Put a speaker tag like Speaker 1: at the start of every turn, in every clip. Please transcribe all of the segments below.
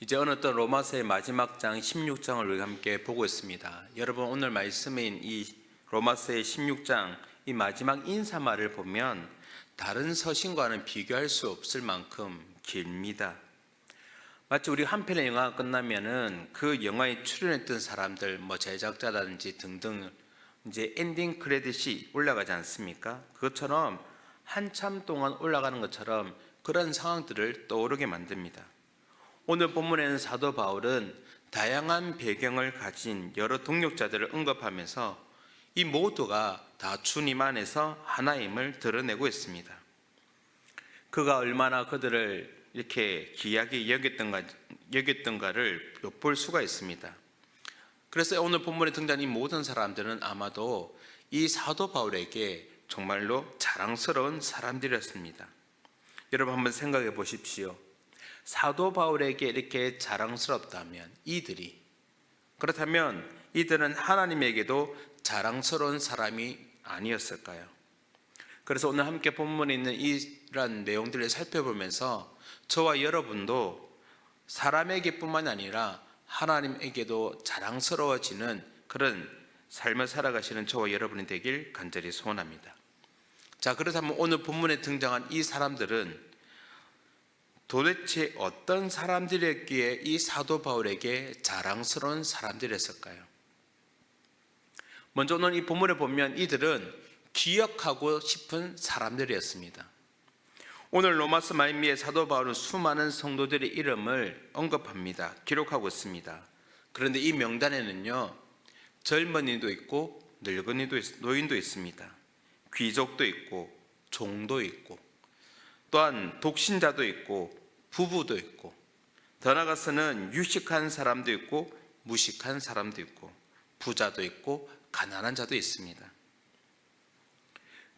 Speaker 1: 이제 어느덧 로마서의 마지막 장 16장을 우리가 함께 보고 있습니다. 여러분, 오늘 말씀인 이 로마서의 16장 이 마지막 인사말을 보면 다른 서신과는 비교할 수 없을 만큼 길입니다. 마치 우리 한 편의 영화가 끝나면은 그 영화에 출연했던 사람들, 제작자라든지 등등 이제 엔딩 크레딧이 올라가지 않습니까? 그것처럼 한참 동안 올라가는 것처럼 그런 상황들을 떠오르게 만듭니다. 오늘 본문에는 사도 바울은 다양한 배경을 가진 여러 동역자들을 언급하면서 이 모두가 다 주님 안에서 하나임을 드러내고 있습니다. 그가 얼마나 그들을 이렇게 귀하게 여겼던가를 엿볼 수가 있습니다. 그래서 오늘 본문에 등장한 이 모든 사람들은 아마도 이 사도 바울에게 정말로 자랑스러운 사람들이었습니다. 여러분, 한번 생각해 보십시오. 사도 바울에게 이렇게 자랑스럽다면 그렇다면 이들은 하나님에게도 자랑스러운 사람이 아니었을까요? 그래서 오늘 함께 본문에 있는 이러한 내용들을 살펴보면서 저와 여러분도 사람에게뿐만 아니라 하나님에게도 자랑스러워지는 그런 삶을 살아가시는 저와 여러분이 되길 간절히 소원합니다. 자, 그렇다면 오늘 본문에 등장한 이 사람들은 도대체 어떤 사람들이었기에 이 사도 바울에게 자랑스러운 사람들이었을까요? 먼저 오늘 이 본문을 보면 이들은 기억하고 싶은 사람들이었습니다. 오늘 로마서 말미에 사도 바울은 수많은 성도들의 이름을 언급합니다. 기록하고 있습니다. 그런데 이 명단에는요, 젊은이도 있고 노인도 있습니다. 귀족도 있고 종도 있고 또한 독신자도 있고 부부도 있고 더 나아가서는 유식한 사람도 있고 무식한 사람도 있고 부자도 있고 가난한 자도 있습니다.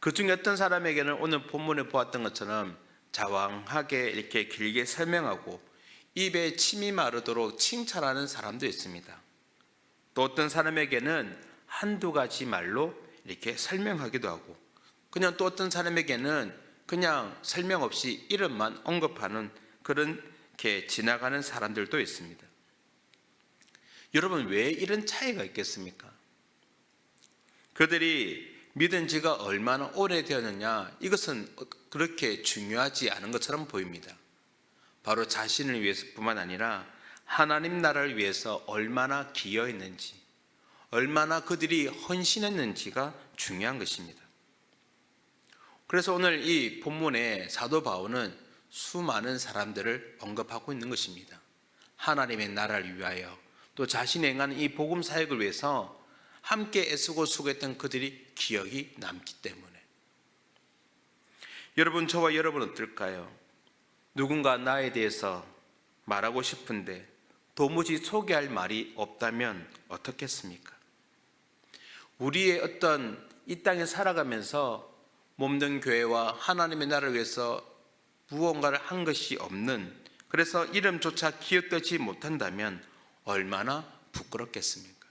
Speaker 1: 그 중에 어떤 사람에게는 오늘 본문에 보았던 것처럼 자왕하게 이렇게 길게 설명하고 입에 침이 마르도록 칭찬하는 사람도 있습니다. 또 어떤 사람에게는 한두 가지 말로 이렇게 설명하기도 하고 그냥 또 어떤 사람에게는 그냥 설명 없이 이름만 언급하는 그런 게 지나가는 사람들도 있습니다. 여러분, 왜 이런 차이가 있겠습니까? 그들이 믿은 지가 얼마나 오래되었느냐, 이것은 그렇게 중요하지 않은 것처럼 보입니다. 바로 자신을 위해서뿐만 아니라 하나님 나라를 위해서 얼마나 기여했는지, 얼마나 그들이 헌신했는지가 중요한 것입니다. 그래서 오늘 이 본문에 사도 바울은 수많은 사람들을 언급하고 있는 것입니다. 하나님의 나라를 위하여 또 자신이 행하는 이 복음 사역을 위해서 함께 애쓰고 수고했던 그들이 기억이 남기 때문에. 여러분, 저와 여러분은 어떨까요? 누군가 나에 대해서 말하고 싶은데 도무지 소개할 말이 없다면 어떻겠습니까? 우리의 어떤 이 땅에 살아가면서 몸된 교회와 하나님의 나라를 위해서 무언가를 한 것이 없는, 그래서 이름조차 기억되지 못한다면 얼마나 부끄럽겠습니까?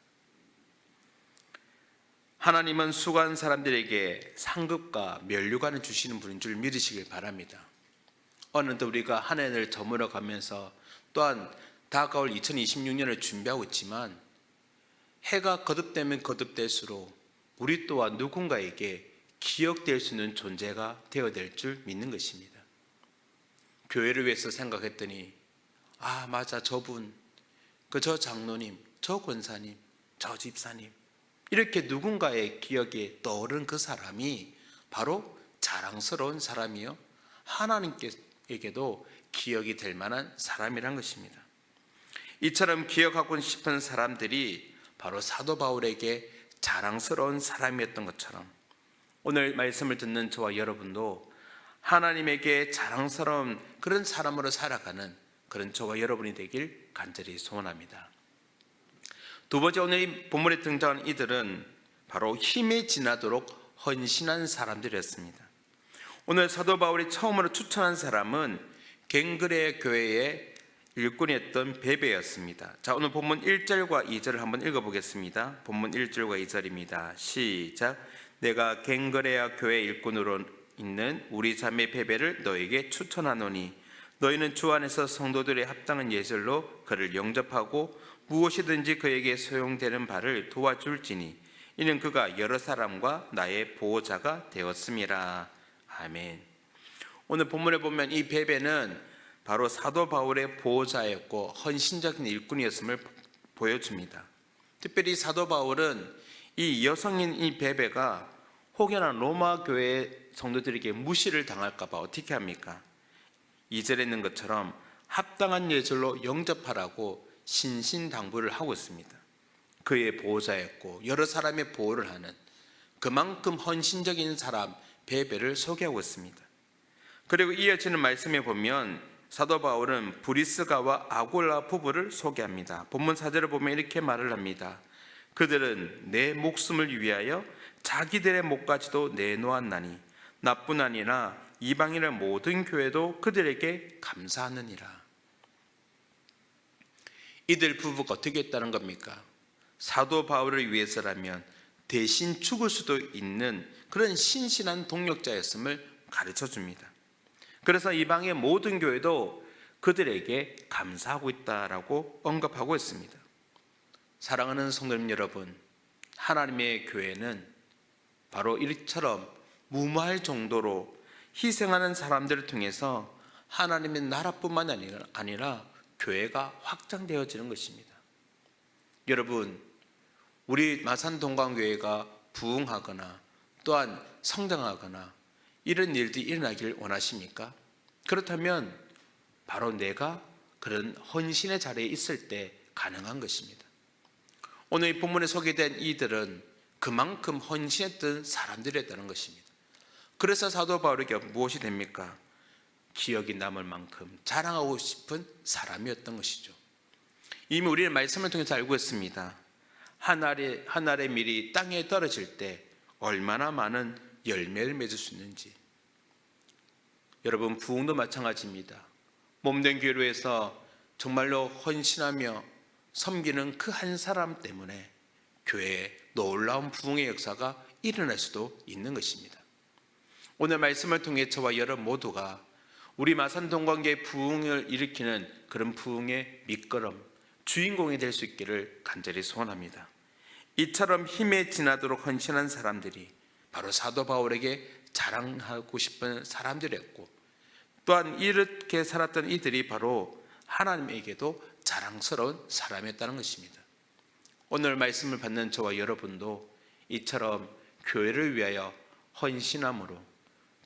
Speaker 1: 하나님은 수고한 사람들에게 상급과 면류관을 주시는 분인 줄 믿으시길 바랍니다. 어느덧 우리가 한 해를 저물어 가면서 또한 다가올 2026년을 준비하고 있지만 해가 거듭되면 거듭될수록 우리 또한 누군가에게 기억될 수 있는 존재가 되어야 줄 믿는 것입니다. 교회를 위해서 생각했더니 맞아, 저분, 저 장로님, 저 권사님, 저 집사님, 이렇게 누군가의 기억에 떠오른 그 사람이 바로 자랑스러운 사람이요, 하나님께게도 기억이 될 만한 사람이란 것입니다. 이처럼 기억하고 싶은 사람들이 바로 사도 바울에게 자랑스러운 사람이었던 것처럼 오늘 말씀을 듣는 저와 여러분도 하나님에게 자랑스러운 그런 사람으로 살아가는 그런 저와 여러분이 되길 간절히 소원합니다. 두 번째, 오늘 이 본문에 등장한 이들은 바로 힘이 지나도록 헌신한 사람들이었습니다. 오늘 사도 바울이 처음으로 추천한 사람은 갱그레아 교회의 일꾼이었던 베베였습니다. 자, 오늘 본문 1절과 2절을 한번 읽어보겠습니다. 본문 1절과 2절입니다. 시작. 내가 갱그레아 교회 일꾼으로 있는 우리 자매 베베를 너에게 추천하노니 너희는 주 안에서 성도들의 합당한 예절로 그를 영접하고 무엇이든지 그에게 소용되는 바를 도와줄지니 이는 그가 여러 사람과 나의 보호자가 되었음이라. 아멘. 오늘 본문에 보면 이 베베는 바로 사도 바울의 보호자였고 헌신적인 일꾼이었음을 보여줍니다. 특별히 사도 바울은 이 여성인 이 베베가 혹여나 로마 교회 성도들에게 무시를 당할까 봐 어떻게 합니까? 2절에 있는 것처럼 합당한 예절로 영접하라고 신신당부를 하고 있습니다. 그의 보호자였고 여러 사람의 보호를 하는 그만큼 헌신적인 사람 베베를 소개하고 있습니다. 그리고 이어지는 말씀에 보면 사도 바울은 브리스가와 아굴라 부부를 소개합니다. 본문 4절을 보면 이렇게 말을 합니다. 그들은 내 목숨을 위하여 자기들의 목까지도 내놓았나니 나뿐 아니라 이방인의 모든 교회도 그들에게 감사하느니라. 이들 부부가 어떻게 했다는 겁니까? 사도 바울을 위해서라면 대신 죽을 수도 있는 그런 신실한 동력자였음을 가르쳐 줍니다. 그래서 이방의 모든 교회도 그들에게 감사하고 있다라고 언급하고 있습니다. 사랑하는 성도님 여러분, 하나님의 교회는 바로 이처럼 무모할 정도로 희생하는 사람들을 통해서 하나님의 나라뿐만 아니라 교회가 확장되어지는 것입니다. 여러분, 우리 마산동광교회가 부흥하거나 또한 성장하거나 이런 일들이 일어나길 원하십니까? 그렇다면 바로 내가 그런 헌신의 자리에 있을 때 가능한 것입니다. 오늘 이 본문에 소개된 이들은 그만큼 헌신했던 사람들이었다는 것입니다. 그래서 사도 바울에게 무엇이 됩니까? 기억이 남을 만큼 자랑하고 싶은 사람이었던 것이죠. 이미 우리는 말씀을 통해서 알고 있습니다. 한 알의 밀이 땅에 떨어질 때 얼마나 많은 열매를 맺을 수 있는지. 여러분, 부흥도 마찬가지입니다. 몸된 교회에서 정말로 헌신하며 섬기는 그 한 사람 때문에 교회에 놀라운 부흥의 역사가 일어날 수도 있는 것입니다. 오늘 말씀을 통해 저와 여러분 모두가 우리 마산동광교회 부흥을 일으키는 그런 부흥의 밑거름, 주인공이 될 수 있기를 간절히 소원합니다. 이처럼 힘에 지나도록 헌신한 사람들이 바로 사도 바울에게 자랑하고 싶은 사람들이었고, 또한 이렇게 살았던 이들이 바로 하나님에게도 자랑스러운 사람이었다는 것입니다. 오늘 말씀을 받는 저와 여러분도 이처럼 교회를 위하여 헌신함으로,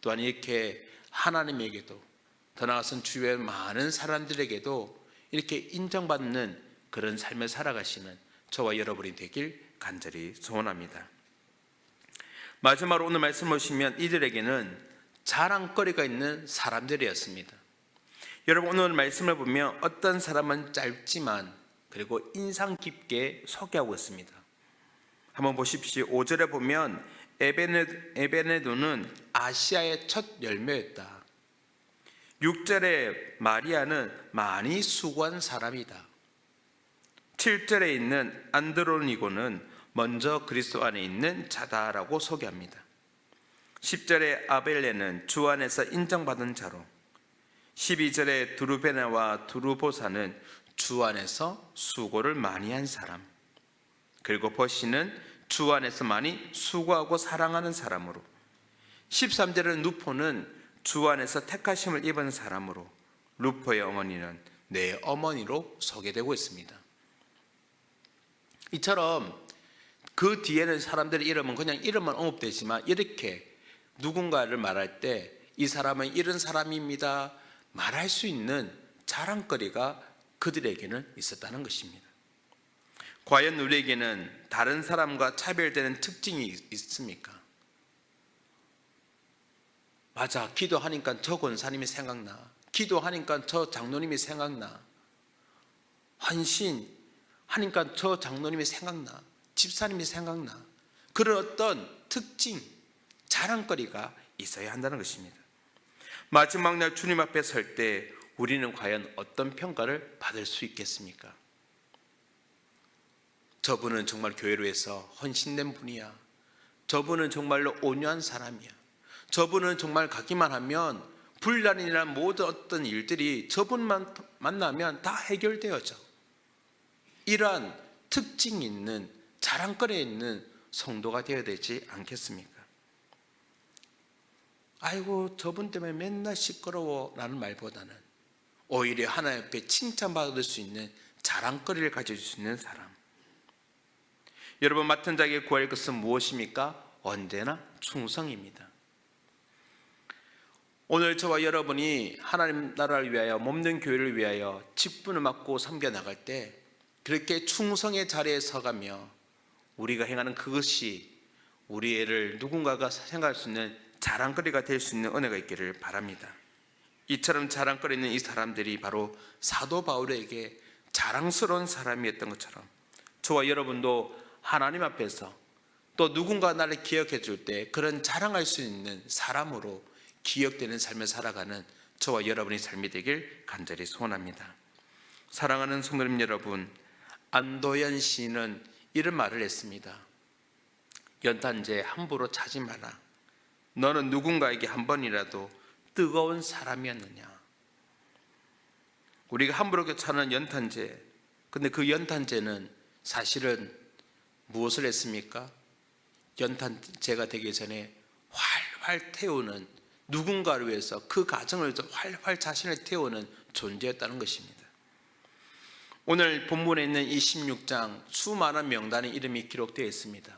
Speaker 1: 또한 이렇게 하나님에게도 더 나아가서는 주변 많은 사람들에게도 이렇게 인정받는 그런 삶을 살아가시는 저와 여러분이 되길 간절히 소원합니다. 마지막으로 오늘 말씀 보시면 이들에게는 자랑거리가 있는 사람들이었습니다. 여러분, 오늘 말씀을 보면 어떤 사람은 짧지만 그리고 인상 깊게 소개하고 있습니다. 한번 보십시오. 5절에 보면 에베네도는 아시아의 첫 열매였다. 6절에 마리아는 많이 수고한 사람이다. 7절에 있는 안드로니고는 먼저 그리스도 안에 있는 자다라고 소개합니다. 10절에 아벨레는 주 안에서 인정받은 자로, 12절에 두루베나와 두루보사는 주 안에서 수고를 많이 한 사람, 그리고 버시는 주 안에서 많이 수고하고 사랑하는 사람으로, 13절에 누포는 주 안에서 택하심을 입은 사람으로, 루포의 어머니는 내 어머니로 소개되고 있습니다. 이처럼 그 뒤에는 사람들의 이름은 그냥 이름만 언급되지만 이렇게 누군가를 말할 때 이 사람은 이런 사람입니다 말할 수 있는 자랑거리가 그들에게는 있었다는 것입니다. 과연 우리에게는 다른 사람과 차별되는 특징이 있습니까? 맞아, 기도하니까 저 권사님이 생각나, 기도하니까 저 장로님이 생각나, 헌신하니까 저 장로님이 생각나, 집사님이 생각나. 그런 어떤 특징, 자랑거리가 있어야 한다는 것입니다. 마지막 날 주님 앞에 설 때 우리는 과연 어떤 평가를 받을 수 있겠습니까? 저분은 정말 교회를 위해서 헌신된 분이야, 저분은 정말로 온유한 사람이야, 저분은 정말 가기만 하면 분란이나 모든 어떤 일들이 저분만 만나면 다 해결되어져. 이러한 특징이 있는 자랑거리에 있는 성도가 되어야 되지 않겠습니까? 아이고 저분 때문에 맨날 시끄러워 라는 말보다는 오히려 하나님 앞에 칭찬받을 수 있는 자랑거리를 가질 수 있는 사람. 여러분 맡은 자에게 구할 것은 무엇입니까? 언제나 충성입니다. 오늘 저와 여러분이 하나님 나라를 위하여 몸된 교회를 위하여 직분을 맡고 섬겨 나갈 때 그렇게 충성의 자리에 서가며 우리가 행하는 그것이 우리 애를 누군가가 생각할 수 있는 자랑거리가 될 수 있는 은혜가 있기를 바랍니다. 이처럼 자랑거리 있는 이 사람들이 바로 사도 바울에게 자랑스러운 사람이었던 것처럼 저와 여러분도 하나님 앞에서 또 누군가 나를 기억해 줄 때 그런 자랑할 수 있는 사람으로 기억되는 삶을 살아가는 저와 여러분의 삶이 되길 간절히 소원합니다. 사랑하는 성도님 여러분, 안도연 시인은 이런 말을 했습니다. 연탄재 함부로 차지 마라. 너는 누군가에게 한 번이라도 뜨거운 사람이었느냐. 우리가 함부로 차는 연탄재, 근데 그 연탄재는 사실은 무엇을 했습니까? 연탄재가 되기 전에 활활 태우는, 누군가를 위해서 그 가정을 활활 자신을 태우는 존재였다는 것입니다. 오늘 본문에 있는 이 16장 수많은 명단의 이름이 기록되어 있습니다.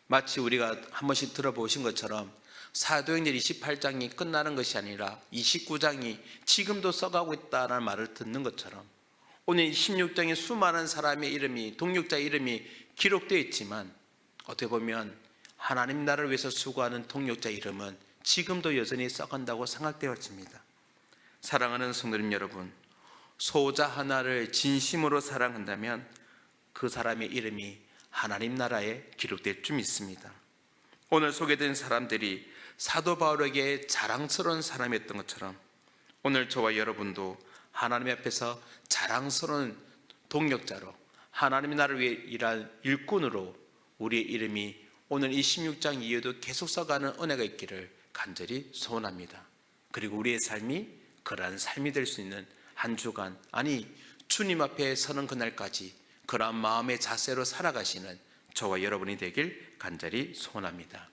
Speaker 1: 마치 우리가 한 번씩 들어보신 것처럼 사도행전 28장이 끝나는 것이 아니라 29장이 지금도 써가고 있다는 말을 듣는 것처럼 오늘 16장에 수많은 사람의 이름이, 동역자의 이름이 기록되어 있지만 어떻게 보면 하나님 나라를 위해서 수고하는 동역자의 이름은 지금도 여전히 써간다고 생각되어집니다. 사랑하는 성도님 여러분, 소자 하나를 진심으로 사랑한다면 그 사람의 이름이 하나님 나라에 기록될 줄 믿습니다. 오늘 소개된 사람들이 사도 바울에게 자랑스러운 사람이었던 것처럼 오늘 저와 여러분도 하나님 앞에서 자랑스러운 동역자로 하나님의 나라를 위해 일할 일꾼으로 우리의 이름이 오늘 이 16장 이후에도 계속 써가는 은혜가 있기를 간절히 소원합니다. 그리고 우리의 삶이 그러한 삶이 될 수 있는 한 주간, 아니 주님 앞에 서는 그날까지 그러한 마음의 자세로 살아가시는 저와 여러분이 되길 간절히 소원합니다.